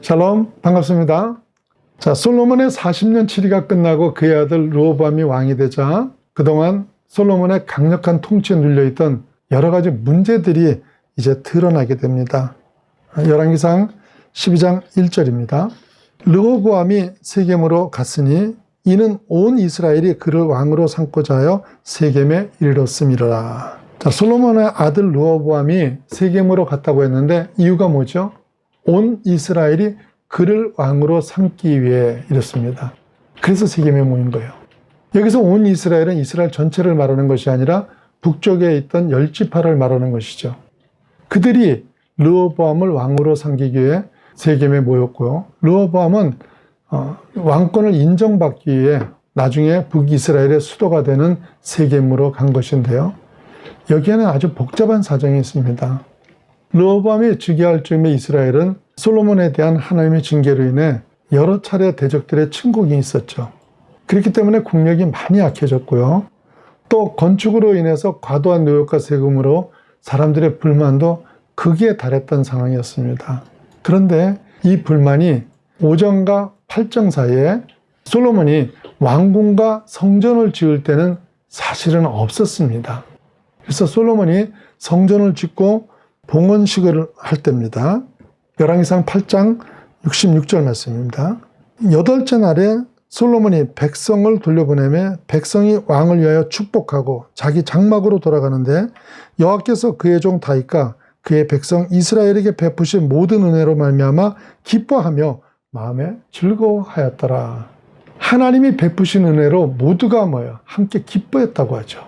샬롬, 반갑습니다. 자, 솔로몬의 40년 치리가 끝나고 그의 아들 르호보암이 왕이 되자 그동안 솔로몬의 강력한 통치에 눌려있던 여러 가지 문제들이 이제 드러나게 됩니다. 열왕기상 12장 1절입니다. 르호보암이 세겜으로 갔으니 이는 온 이스라엘이 그를 왕으로 삼고자 하여 세겜에 이르렀음이라. 자, 솔로몬의 아들 르호보암이 세겜으로 갔다고 했는데 이유가 뭐죠? 온 이스라엘이 그를 왕으로 삼기 위해 이렇습니다. 그래서 세겜에 모인 거예요. 여기서 온 이스라엘은 이스라엘 전체를 말하는 것이 아니라 북쪽에 있던 10지파를 말하는 것이죠. 그들이 르호보암을 왕으로 삼기기 위해 세겜에 모였고요. 르호보암은 왕권을 인정받기 위해 나중에 북이스라엘의 수도가 되는 세겜으로 간 것인데요. 여기에는 아주 복잡한 사정이 있습니다. 르호보암이 즉위할 즈음에 이스라엘은 솔로몬에 대한 하나님의 징계로 인해 여러 차례 대적들의 침공이 있었죠. 그렇기 때문에 국력이 많이 약해졌고요. 또 건축으로 인해서 과도한 노역과 세금으로 사람들의 불만도 극에 달했던 상황이었습니다. 그런데 이 불만이 5정과 8정 사이에 솔로몬이 왕궁과 성전을 지을 때는 사실은 없었습니다. 그래서 솔로몬이 성전을 짓고 봉헌식을 할 때입니다. 열왕기상 8장 66절 말씀입니다. 8째 날에 솔로몬이 백성을 돌려보내며 백성이 왕을 위하여 축복하고 자기 장막으로 돌아가는데 여호와께서 그의 종 다윗과 그의 백성 이스라엘에게 베푸신 모든 은혜로 말미암아 기뻐하며 마음에 즐거워하였더라. 하나님이 베푸신 은혜로 모두가 뭐예요? 함께 기뻐했다고 하죠.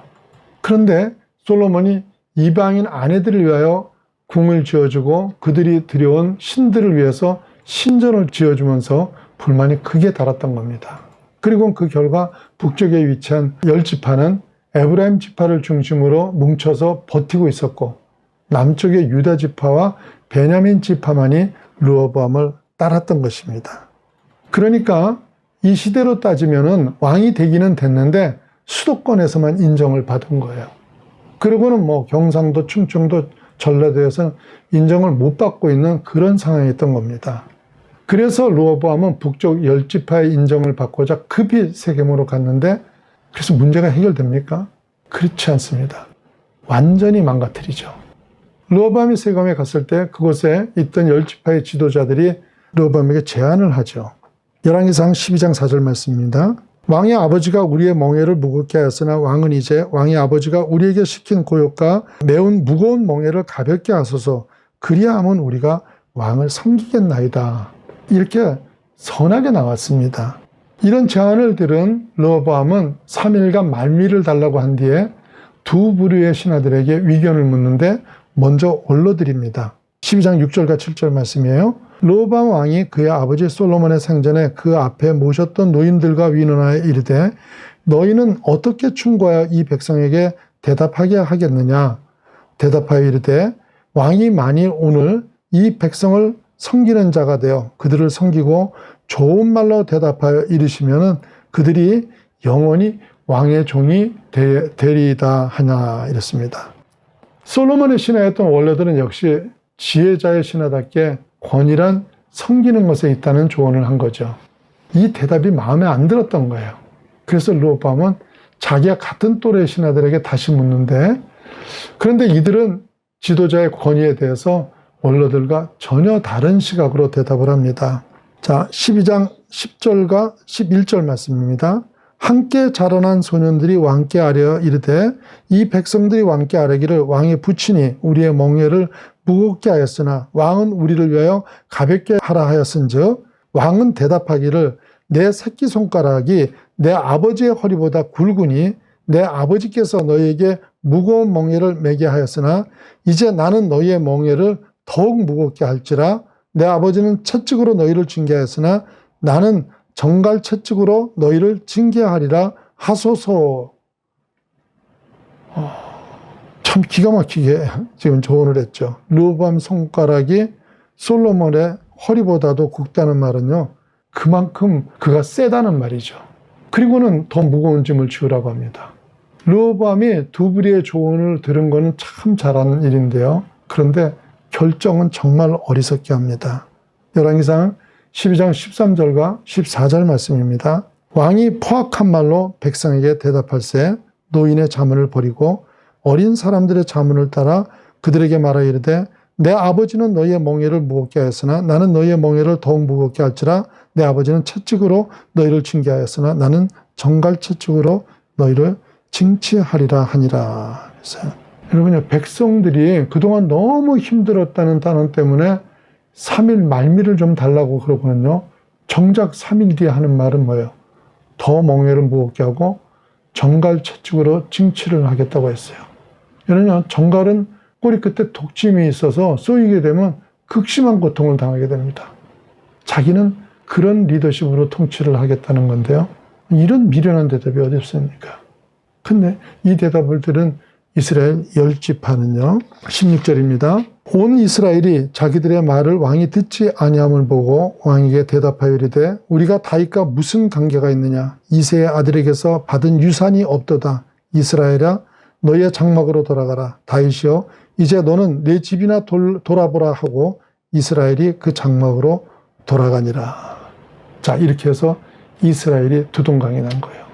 그런데 솔로몬이 이방인 아내들을 위하여 궁을 지어주고 그들이 들여온 신들을 위해서 신전을 지어주면서 불만이 크게 달았던 겁니다. 그리고 그 결과 북쪽에 위치한 10지파는 에브라임 지파를 중심으로 뭉쳐서 버티고 있었고 남쪽의 유다 지파와 베냐민 지파만이 르호보암을 따랐던 것입니다. 그러니까 이 시대로 따지면은 왕이 되기는 됐는데 수도권에서만 인정을 받은 거예요. 그리고는 경상도, 충청도, 전라도에서 인정을 못 받고 있는 그런 상황이었던 겁니다. 그래서 르호보암은 북쪽 10지파의 인정을 받고자 급히 세겜으로 갔는데 그래서 문제가 해결됩니까? 그렇지 않습니다. 완전히 망가뜨리죠. 르호보암이 세겜에 갔을 때 그곳에 있던 10지파의 지도자들이 르호보암에게 제안을 하죠. 열왕기상 12장 4절 말씀입니다. 왕의 아버지가 우리의 멍에를 무겁게 하였으나 왕은 이제 왕의 아버지가 우리에게 시킨 고역과 매운 무거운 멍에를 가볍게 하소서. 그리하면 우리가 왕을 섬기겠나이다. 이렇게 선하게 나왔습니다. 이런 제안을 들은 르호보암은 3일간 말미를 달라고 한 뒤에 두 부류의 신하들에게 의견을 묻는데 먼저 올려드립니다. 12장 6절과 7절 말씀이에요. 르호보암 왕이 그의 아버지 솔로몬의 생전에 그 앞에 모셨던 노인들과 위논하여 이르되 너희는 어떻게 충고하여 이 백성에게 대답하게 하겠느냐. 대답하여 이르되 왕이 만일 오늘 이 백성을 섬기는 자가 되어 그들을 섬기고 좋은 말로 대답하여 이르시면은 그들이 영원히 왕의 종이 되리이다 하냐 이랬습니다. 솔로몬의 신하였던 원로들은 역시 지혜자의 신하답게 권위란 섬기는 것에 있다는 조언을 한 거죠. 이 대답이 마음에 안 들었던 거예요. 그래서 르호보암은 자기와 같은 또래의 신하들에게 다시 묻는데 그런데 이들은 지도자의 권위에 대해서 원로들과 전혀 다른 시각으로 대답을 합니다. 자, 12장 10절과 11절 말씀입니다. 함께 자라난 소년들이 왕께 아뢰어 이르되 이 백성들이 왕께 아뢰기를 왕의 부친이 우리의 멍에를 무겁게 하였으나 왕은 우리를 위하여 가볍게 하라 하였은즉 왕은 대답하기를 내 새끼손가락이 내 아버지의 허리보다 굵으니 내 아버지께서 너희에게 무거운 멍에를 매게 하였으나 이제 나는 너희의 멍에를 더욱 무겁게 할지라 내 아버지는 채찍으로 너희를 징계하였으나 나는 정갈 채찍으로 너희를 징계하리라 하소서. 참 기가 막히게 지금 조언을 했죠. 르호보암 손가락이 솔로몬의 허리보다도 굵다는 말은요. 그만큼 그가 세다는 말이죠. 그리고는 더 무거운 짐을 지으라고 합니다. 르호보암이 두 부류의 조언을 들은 것은 참 잘하는 일인데요. 그런데 결정은 정말 어리석게 합니다. 열왕기상 12장 13절과 14절 말씀입니다. 왕이 포악한 말로 백성에게 대답할세 노인의 자문을 버리고 어린 사람들의 자문을 따라 그들에게 말하 이르되 내 아버지는 너희의 멍에를 무겁게 하였으나 나는 너희의 멍에를 더욱 무겁게 할지라 내 아버지는 채찍으로 너희를 징계하였으나 나는 정갈 채찍으로 너희를 징치하리라 하니라. 그래서 여러분요, 백성들이 그동안 너무 힘들었다는 단원 때문에 3일 말미를 좀 달라고 그러거든요. 정작 3일 뒤에 하는 말은 뭐예요? 더 멍에를 무겁게 하고 정갈 채찍으로 징치를 하겠다고 했어요. 여러분, 정갈은 꼬리 끝에 독침이 있어서 쏘이게 되면 극심한 고통을 당하게 됩니다. 자기는 그런 리더십으로 통치를 하겠다는 건데요. 이런 미련한 대답이 어디 있습니까? 근데 이 대답을 들은 이스라엘 10지파는요. 16절입니다. 온 이스라엘이 자기들의 말을 왕이 듣지 아니함을 보고 왕에게 대답하여 이르되 우리가 다윗과 무슨 관계가 있느냐? 이새의 아들에게서 받은 유산이 없도다. 이스라엘아 너희의 장막으로 돌아가라. 다윗이여 이제 너는 내 집이나 돌아보라 하고 이스라엘이 그 장막으로 돌아가니라. 자, 이렇게 해서 이스라엘이 두동강이 난 거예요.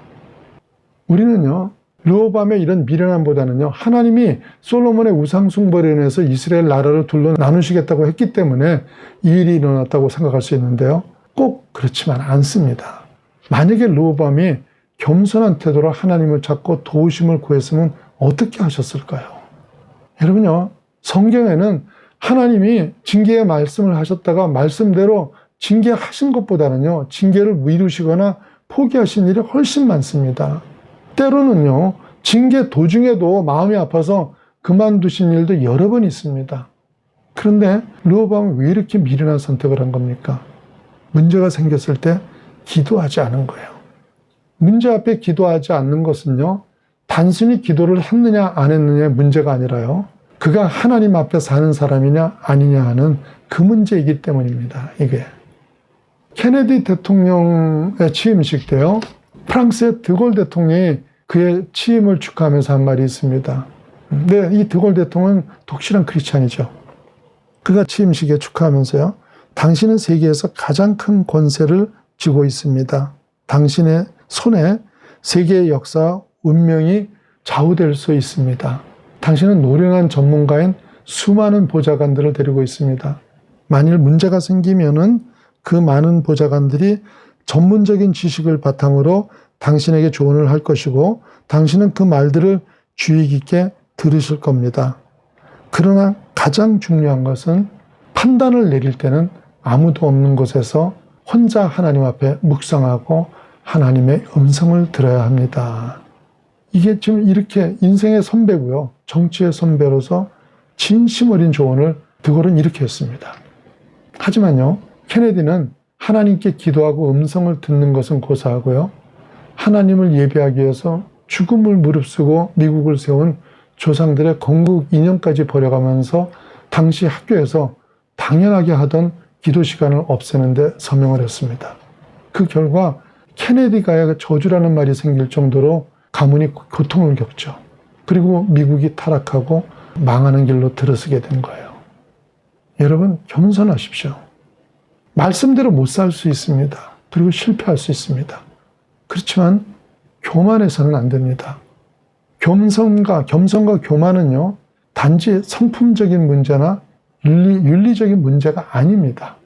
우리는요, 르호보암의 이런 미련함보다는요, 하나님이 솔로몬의 우상숭배로 인해서 이스라엘 나라를 둘러 나누시겠다고 했기 때문에 이 일이 일어났다고 생각할 수 있는데요. 꼭 그렇지만 않습니다. 만약에 르호보암이 겸손한 태도로 하나님을 찾고 도우심을 구했으면 어떻게 하셨을까요? 여러분요, 성경에는 하나님이 징계의 말씀을 하셨다가 말씀대로 징계하신 것보다는요, 징계를 미루시거나 포기하신 일이 훨씬 많습니다. 때로는요, 징계 도중에도 마음이 아파서 그만두신 일도 여러 번 있습니다. 그런데 르호보암은 왜 이렇게 미련한 선택을 한 겁니까? 문제가 생겼을 때 기도하지 않은 거예요. 문제 앞에 기도하지 않는 것은요, 단순히 기도를 했느냐 안 했느냐의 문제가 아니라요, 그가 하나님 앞에 사는 사람이냐 아니냐 하는 그 문제이기 때문입니다. 이게 케네디 대통령의 취임식 때요, 프랑스의 드골 대통령이 그의 취임을 축하하면서 한 말이 있습니다. 근데 이 드골 대통령은 독실한 크리스찬이죠. 그가 취임식에 축하하면서요, 당신은 세계에서 가장 큰 권세를 쥐고 있습니다. 당신의 손에 세계의 역사, 운명이 좌우될 수 있습니다. 당신은 노련한 전문가인 수많은 보좌관들을 데리고 있습니다. 만일 문제가 생기면은 그 많은 보좌관들이 전문적인 지식을 바탕으로 당신에게 조언을 할 것이고 당신은 그 말들을 주의 깊게 들으실 겁니다. 그러나 가장 중요한 것은 판단을 내릴 때는 아무도 없는 곳에서 혼자 하나님 앞에 묵상하고 하나님의 음성을 들어야 합니다. 이게 지금 이렇게 인생의 선배고요, 정치의 선배로서 진심 어린 조언을 드골은 이렇게 했습니다. 하지만요, 케네디는 하나님께 기도하고 음성을 듣는 것은 고사하고요, 하나님을 예배하기 위해서 죽음을 무릅쓰고 미국을 세운 조상들의 건국 이념까지 버려가면서 당시 학교에서 당연하게 하던 기도 시간을 없애는 데 서명을 했습니다. 그 결과 케네디가의 저주라는 말이 생길 정도로 가문이 고통을 겪죠. 그리고 미국이 타락하고 망하는 길로 들어서게 된 거예요. 여러분, 겸손하십시오. 말씀대로 못 살 수 있습니다. 그리고 실패할 수 있습니다. 그렇지만 교만해서는 안 됩니다. 겸손과 교만은요, 단지 성품적인 문제나 윤리적인 문제가 아닙니다.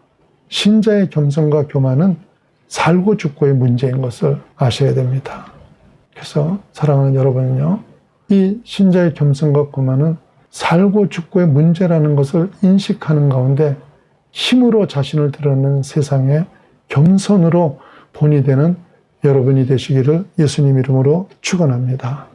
신자의 겸손과 교만은 살고 죽고의 문제인 것을 아셔야 됩니다. 그래서 사랑하는 여러분은요, 이 신자의 겸손과 교만은 살고 죽고의 문제라는 것을 인식하는 가운데 힘으로 자신을 드러내는 세상에 겸손으로 본이 되는 여러분이 되시기를 예수님 이름으로 축원합니다.